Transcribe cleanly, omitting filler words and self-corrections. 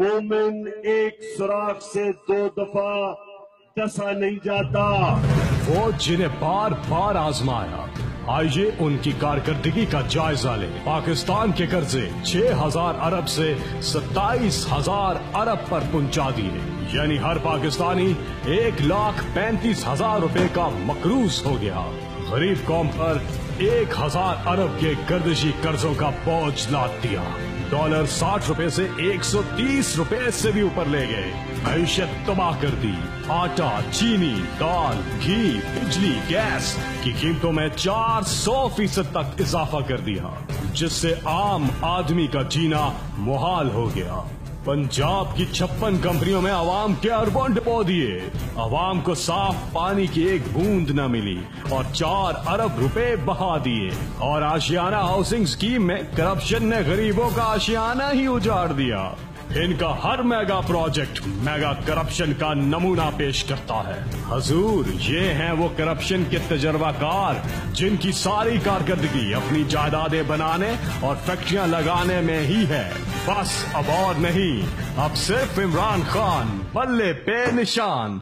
مومن ایک سوراخ سے 2 دفعہ ڈسا نہیں جاتا. وہ جنہیں بار بار آزمایا. آئیے ان کی کارکردگی کا جائزہ لیں. پاکستان کے قرضے 6,000 ارب سے 27,000 ارب پر پہنچا دیے. یعنی ہر پاکستانی 1,35,000 روپے کا مقروض ہو گیا. غریب قوم پر 1,000 ارب کے گردشی قرضوں کا بوجھ لاد دیا. ڈالر 60 روپے سے 130 روپے سے بھی اوپر لے گئے. معیشت تباہ کر دی. آٹا، چینی، دال، گھی، بجلی، گیس کی قیمتوں میں 400% تک اضافہ کر دیا، جس سے عام آدمی کا جینا محال ہو گیا. پنجاب کی 56 کمپنیوں میں عوام کے اربوں ڈبو دیے. عوام کو صاف پانی کی ایک بوند نہ ملی اور 4 ارب روپے بہا دیے. اور آشیانہ ہاؤسنگ اسکیم میں کرپشن نے غریبوں کا آشیانہ ہی اجاڑ دیا. ان کا ہر میگا پروجیکٹ میگا کرپشن کا نمونہ پیش کرتا ہے. حضور، یہ ہیں وہ کرپشن کے تجربہ کار جن کی ساری کارکردگی اپنی جائیدادیں بنانے اور فیکٹریاں لگانے میں ہی ہے. بس اب اور نہیں، اب صرف عمران خان بلے پہ نشان.